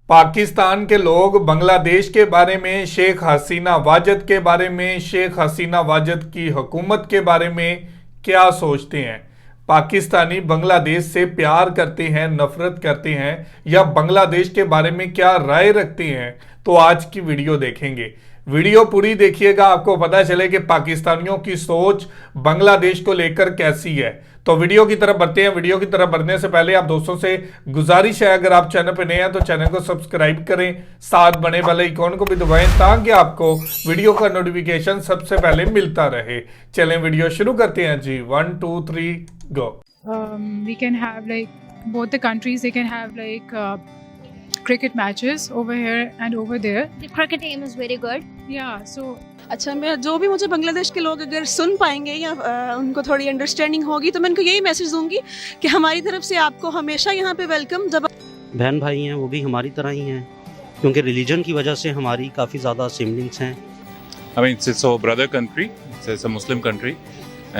पाकिस्तान के लोग बांग्लादेश के बारे में, शेख हसीना वाजद के बारे में, शेख हसीना वाजद की हुकूमत के बारे में क्या सोचते हैं? पाकिस्तानी बांग्लादेश से प्यार करते हैं, नफरत करते हैं, या बांग्लादेश के बारे में क्या राय रखते हैं? तो आज की वीडियो देखेंगे। वीडियो पूरी देखिएगा, आपको पता चले कि पाकिस्तानियों की सोच बांग्लादेश को लेकर कैसी है। तो वीडियो की तरफ बढ़ते हैं। वीडियो की तरफ बढ़ने से पहले आप दोस्तों से गुजारिश है, अगर आप चैनल पर नए हैं तो चैनल को सब्सक्राइब करें, साथ बने वाले आइकॉन को भी दबाएं ताकि आपको वीडियो का नोटिफिकेशन सबसे पहले मिलता रहे। चलें वीडियो शुरू करते हैं जी। 1 2 3 गो। We can have like both the countries, they can have like cricket matches over here and over there. The cricket team is very good. Yeah, so अच्छा, मैं जो भी मुझे बांग्लादेश के लोग अगर सुन पाएंगे या उनको थोड़ी अंडरस्टैंडिंग होगी तो मैं उनको यही मैसेज दूंगी कि हमारी तरफ से आपको हमेशा यहाँ पे वेलकम। जब बहन भाई हैं वो भी हमारी तरह ही हैं, क्योंकि रिलीजन की वजह से हमारी काफ़ी ज़्यादा सिबलिंग्स हैं। I mean, it's our brother country. It's a Muslim country,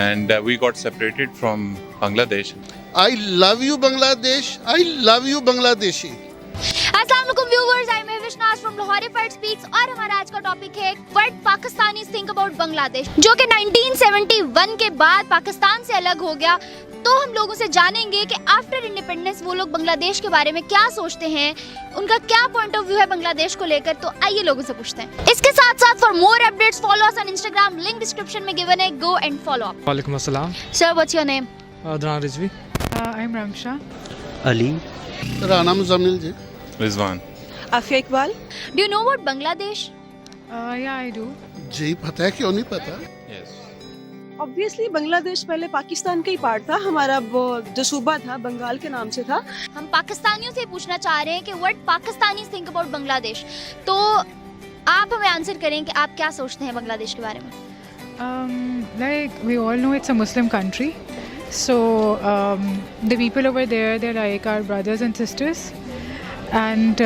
and we got separated from Bangladesh. I love you, Bangladesh. I love you, Bangladeshi. अस्सलाम वालेकुम व्यूअर्स, आई एम विशनाज फ्रॉम लाहौरीफाइड स्पीक्स और हमारा आज का टॉपिक है what Pakistanis think about Bangladesh, जो कि 1971 के बाद पाकिस्तान से अलग हो गया। तो हम लोगों से जानेंगे कि आफ्टर इंडिपेंडेंस वो लोग बांग्लादेश के बारे में क्या सोचते हैं, उनका क्या पॉइंट ऑफ व्यू है बांग्लादेश को लेकर। तो आइए लोगों से पूछते हैं। इसके साथ साथ for more updates follow us on Instagram, link description में गिवन है, गो एंड फॉलो अप। वालेकुम अस्सलाम। Sir, what's your name? Adnan Rizvi. I'm Ramsha. Ali. Rana Muzammil ji. Rizwan. Aafia Iqbal. Do you know what Bangladesh? Yeah, I do. जी पता है, क्यों नहीं पता। Yes. ऑब्वियसली बांग्लादेश पहले पाकिस्तान का ही पार्ट था, हमारा वो जो सूबा था बंगाल के नाम से था। हम पाकिस्तानियों से पूछना चाह रहे हैं कि what Pakistanis think about Bangladesh. तो आप हमें आंसर करें कि आप क्या सोचते हैं बांग्लादेश के बारे में। Like we all know it's a Muslim country, so the people over there, they're like our brothers and sisters, and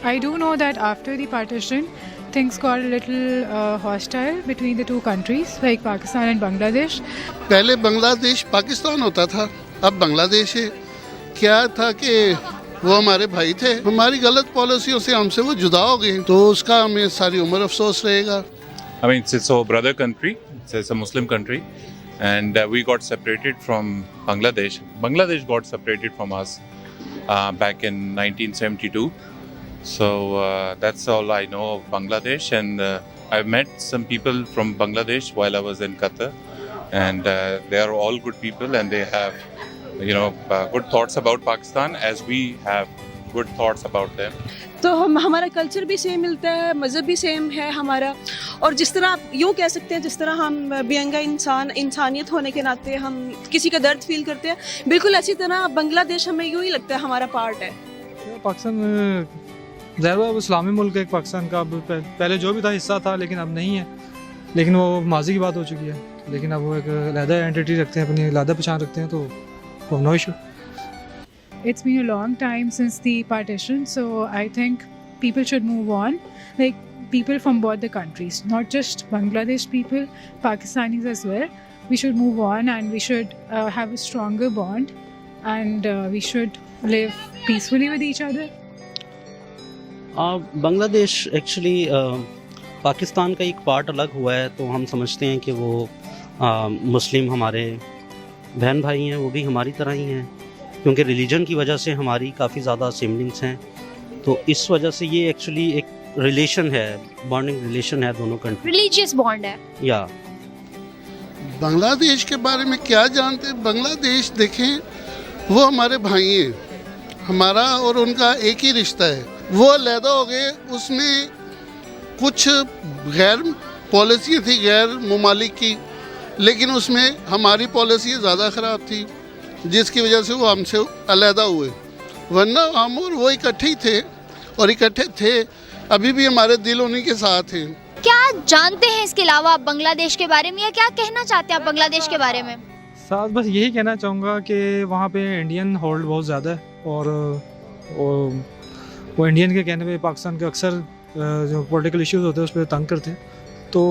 I do know that after the partition things got a little hostile between the two countries, like Pakistan and Bangladesh. पहले बांग्लादेश पाकिस्तान होता था, अब बांग्लादेश है। क्या था कि वो हमारे भाई थे, हमारी गलत पॉलिसियों से हमसे वो जुदा हो गए, तो उसका हमें सारी उम्र अफसोस रहेगा। I mean, it's our brother country. It's a Muslim country, and we got separated from Bangladesh. Bangladesh got separated from us back in 1972. So that's all I know of Bangladesh, and I've met some people from Bangladesh while I was in Qatar, and they are all good people, and they have, good thoughts about Pakistan as we have good thoughts about them. तो हमारा culture भी same मिलता है, मज़हब भी same है हमारा, और जिस तरह आप यूँ कह सकते हैं जिस तरह हम बेअंगा इंसानियत होने के नाते हम किसी का दर्द फील करते हैं, बिल्कुल ऐसी तरह बांग्लादेश हमें यूँ ही लगता है हमारा पार्ट है। पाकिस्तान ज़ाहिर है इस्लामी मुल्क है पाकिस्तान का, अब पहले जो भी था हिस्सा था, लेकिन अब नहीं है। लेकिन वो माजी की बात हो चुकी है, लेकिन अब वो एक अलहदा एंटिटी रखते हैं, अपनी अलहदा पहचान रखते हैं, तो no issue. It's been a long time since the partition, so I think people should move on, like people from both the countries, not just Bangladesh people, Pakistanis as well. We should move on, and we should have a stronger bond, and we should live peacefully with each other. Bangladesh actually Pakistan का एक part अलग हुआ है, तो हम समझते हैं कि वो मुस्लिम हमारे बहन भाई हैं, वो भी हमारी तरह ही हैं, क्योंकि रिलीजन की वजह से हमारी काफ़ी ज़्यादा सिबलिंग्स हैं। तो इस वजह से ये एक्चुअली एक रिलेशन है, बॉन्डिंग रिलेशन है दोनों कंट्री, रिलीजियस बॉन्ड है। या बांग्लादेश के बारे में क्या जानते हैं? बांग्लादेश देखें, वो हमारे भाई हैं, हमारा और उनका एक ही रिश्ता है। वो अलहदा हो गए, उसमें कुछ गैर पॉलिसी थी गैर ममालिक की, लेकिन उसमें हमारी पॉलिसी ज़्यादा ख़राब थी, जिसकी वजह से वो हमसे अलहदा हुए। वरना हम और वो इकट्ठे ही थे, और इकट्ठे थे, अभी भी हमारे दिल उन्हीं के साथ हैं। क्या जानते हैं इसके अलावा आप बांग्लादेश के बारे में, या क्या कहना चाहते हैं आप बांग्लादेश के बारे में? साथ बस यही कहना चाहूँगा कि वहाँ पे इंडियन होल्ड बहुत ज़्यादा है, और वो इंडियन के कहने पे पाकिस्तान के अक्सर जो पॉलिटिकल इश्यूज होते हैं उस पर तंग करते हैं। तो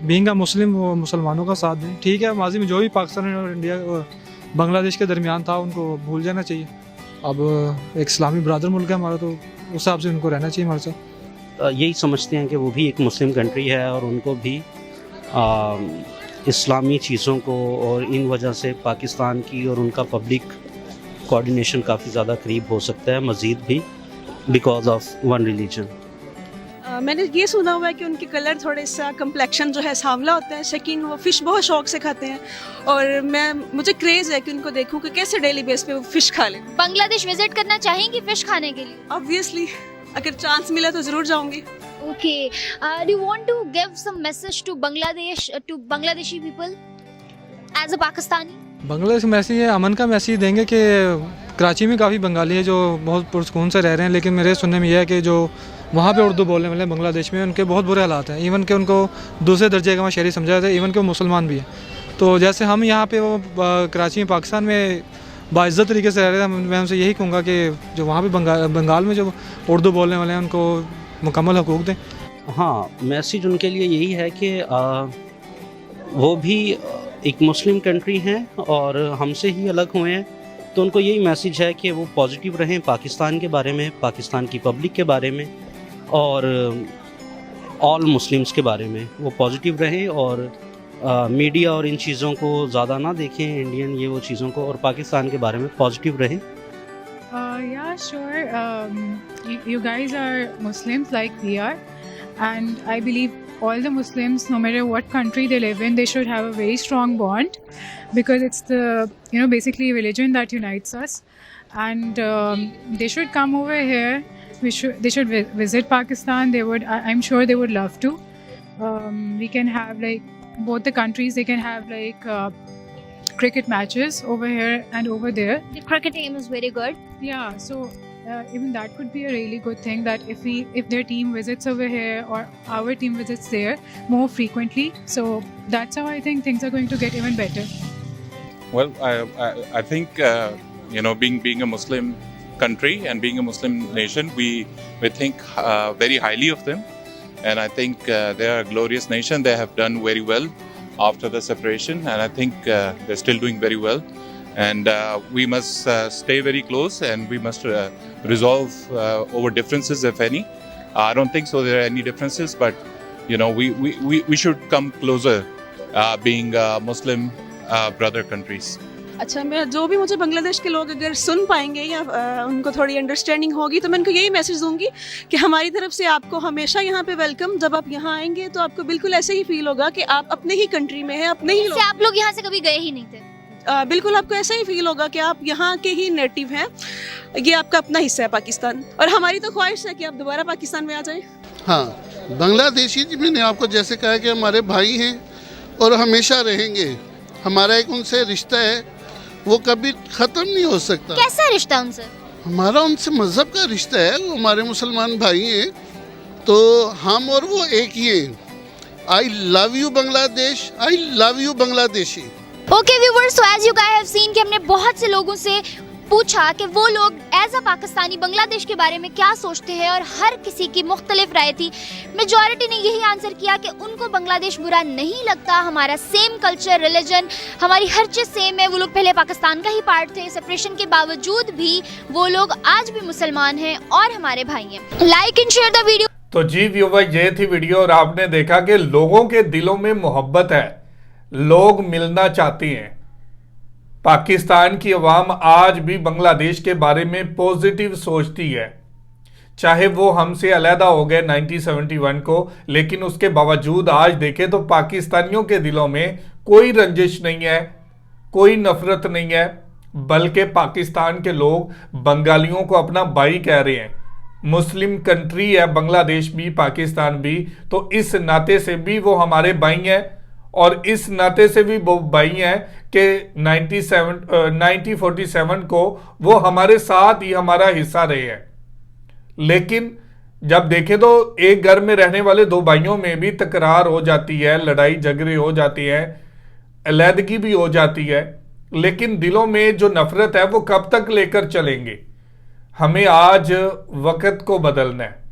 बीइंग अ मुस्लिम, वो मुसलमानों का साथ दें। ठीक है, माजी में जो भी पाकिस्तान और इंडिया बांग्लादेश के दरमियान था उनको भूल जाना चाहिए, अब एक इस्लामी बरदर मुल्क है हमारा, तो उस हिसाब से उनको रहना चाहिए हमारे साथ। यही समझते हैं कि वो भी एक मुस्लिम कंट्री है और उनको भी इस्लामी चीज़ों को, और इन वजह से पाकिस्तान की और उनका पब्लिक कोऑर्डिनेशन काफ़ी ज़्यादा करीब हो सकता है मज़ीद भी, बिकॉज ऑफ वन रिलीजन। मैंने ये सुना हुआ है कि उनके कलर थोड़े सा कम्प्लेक्शन जो है सांवला होता है, लेकिन वो फ़िश बहुत शौक से खाते हैं और मुझे क्रेज़ है कि उनको देखूं कि कैसे डेली बेस पे वो फ़िश खा लें। बांग्लादेश विजिट करना चाहेंगी फिश खाने के लिए? ऑब्वियसली अगर चांस मिला तो ज़रूर जाऊंगी। Okay. Do you want to give some message to Bangladesh, to Bangladeshi people as a Pakistani? Bangladesh message है, अमन का मैसेज देंगे कि कराची में काफ़ी बंगाली है जो बहुत पुरसकून से रह रहे हैं, लेकिन मेरे सुनने में यह है कि जो वहाँ पे उर्दू बोलने वाले बांग्लादेश में उनके बहुत बुरे हालात हैं। इवन कि उनको दूसरे दर्जे का वहाँ शहरी समझा जाता है, इवन कि वो मुसलमान भी है। तो जैसे हम यहाँ पे वो कराची में पाकिस्तान में बाइज़्ज़त तरीके से रह रहे हैं, मैं उनसे यही कहूँगा कि जो वहाँ पे बंगाल में जो उर्दू बोलने वाले हैं उनको मुकम्मल हकूक़ दें। हाँ, मैसेज उनके लिए यही है कि वो भी एक मुस्लिम कंट्री हैं और हमसे ही अलग हुए हैं, तो उनको यही मैसेज है कि वो पॉजिटिव रहें पाकिस्तान के बारे में, पाकिस्तान की पब्लिक के बारे में और ऑल मुस्लिम्स के बारे में वो पॉजिटिव रहें और मीडिया और इन चीज़ों को ज़्यादा ना देखें, इंडियन ये वो चीज़ों को, और पाकिस्तान के बारे में पॉजिटिव रहें। Yeah, sure. You guys are Muslims like we are, and I believe all the Muslims, no matter what country they live in, they should have a very strong bond because it's the basically religion that unites us, and they should come over here. They should visit Pakistan. They would. I'm sure they would love to. We can have like both the countries. They can have like cricket matches over here and over there. The cricket team is very good. Yeah, so even that could be a really good thing that if their team visits over here or our team visits there more frequently. So that's how I think things are going to get even better. Well, I think being a Muslim country and being a Muslim nation, we think very highly of them, and I think they are a glorious nation. They have done very well after the separation, and I think they're still doing very well. And we must stay very close, and we must resolve over differences, if any. I don't think so there are any differences, but we should come closer, being Muslim brother countries. अच्छा, मैं जो भी मुझे बांग्लादेश के लोग अगर सुन पाएंगे या उनको थोड़ी अंडरस्टैंडिंग होगी तो मैं उनको यही मैसेज दूंगी कि हमारी तरफ से आपको हमेशा यहाँ पे वेलकम। जब आप यहाँ आएंगे तो आपको बिल्कुल ऐसे ही फील होगा कि आप अपने ही कंट्री में हैं, अपने ही लोग। आप लोग यहाँ से कभी गए ही नहीं थे? बिल्कुल आपको ऐसा ही फील होगा कि आप यहाँ के ही नेटिव हैं, ये आपका अपना हिस्सा है पाकिस्तान, और हमारी तो ख्वाहिश है कि आप दोबारा पाकिस्तान में आ जाएं। हाँ, बांग्लादेशी जी मैंने आपको जैसे कहा कि हमारे भाई हैं और हमेशा रहेंगे। हमारा एक उनसे रिश्ता है, वो कभी ख़त्म नहीं हो सकता। कैसा रिश्ता उनसे? हमारा उनसे मज़हब का रिश्ता है, वो हमारे मुसलमान भाई हैं, तो हम और वो एक ही हैं। I love you Bangladesh, I love you Bangladeshi. Okay viewers, so as you guys have seen कि हमने बहुत से लोगों से पूछा कि वो लोग एज अ पाकिस्तानी बांग्लादेश के बारे में क्या सोचते हैं, और हर किसी की मुख्तलिफ राय थी। मेजॉरिटी ने यही आंसर किया कि उनको बांग्लादेश बुरा नहीं लगता, हमारा सेम कल्चर, रिलीजन, हमारी हर चीज़ सेम है। वो लोग पहले पाकिस्तान का ही पार्ट थे, सेपरेशन के बावजूद भी वो लोग आज भी मुसलमान हैं और हमारे भाई हैं। Like and share the video. तो जी व्यूअर, ये थी वीडियो और आपने देखा कि लोगों के दिलों में मोहब्बत है, लोग मिलना चाहती हैं। पाकिस्तान की अवाम आज भी बांग्लादेश के बारे में पॉजिटिव सोचती है, चाहे वो हमसे अलहदा हो गए 1971 को, लेकिन उसके बावजूद आज देखें तो पाकिस्तानियों के दिलों में कोई रंजिश नहीं है, कोई नफरत नहीं है, बल्कि पाकिस्तान के लोग बंगालियों को अपना भाई कह रहे हैं। मुस्लिम कंट्री है बांग्लादेश भी, पाकिस्तान भी, तो इस नाते से भी वो हमारे भाई हैं, और इस नाते से भी वो भाई हैं कि 1947 को वो हमारे साथ ही हमारा हिस्सा रहे हैं। लेकिन जब देखें तो एक घर में रहने वाले दो भाइयों में भी तकरार हो जाती है, लड़ाई झगड़े हो जाती है, अलहदगी भी हो जाती है, लेकिन दिलों में जो नफरत है वो कब तक लेकर चलेंगे? हमें आज वक्त को बदलना है।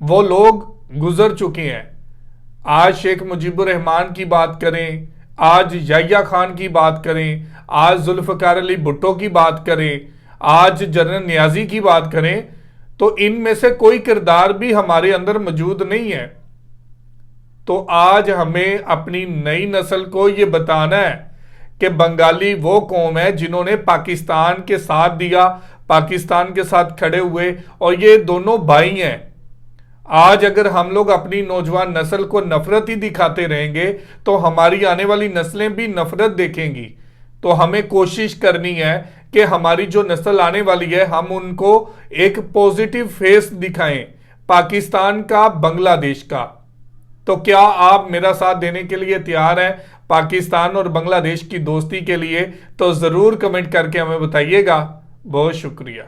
वो लोग गुजर चुके हैं। आज शेख मुजीबुर रहमान की बात करें, आज याह्या खान की बात करें, आज जुल्फ़िकार अली भुट्टो की बात करें, आज जनरल नियाजी की बात करें तो इनमें से कोई किरदार भी हमारे अंदर मौजूद नहीं है। तो आज हमें अपनी नई नस्ल को ये बताना है कि बंगाली वो कौम है जिन्होंने पाकिस्तान के साथ दिया, पाकिस्तान के साथ खड़े हुए, और ये दोनों भाई हैं। आज अगर हम लोग अपनी नौजवान नस्ल को नफरत ही दिखाते रहेंगे तो हमारी आने वाली नस्लें भी नफरत देखेंगी। तो हमें कोशिश करनी है कि हमारी जो नस्ल आने वाली है हम उनको एक पॉजिटिव फेस दिखाएं, पाकिस्तान का, बांग्लादेश का। तो क्या आप मेरा साथ देने के लिए तैयार हैं पाकिस्तान और बांग्लादेश की दोस्ती के लिए? तो जरूर कमेंट करके हमें बताइएगा। बहुत शुक्रिया।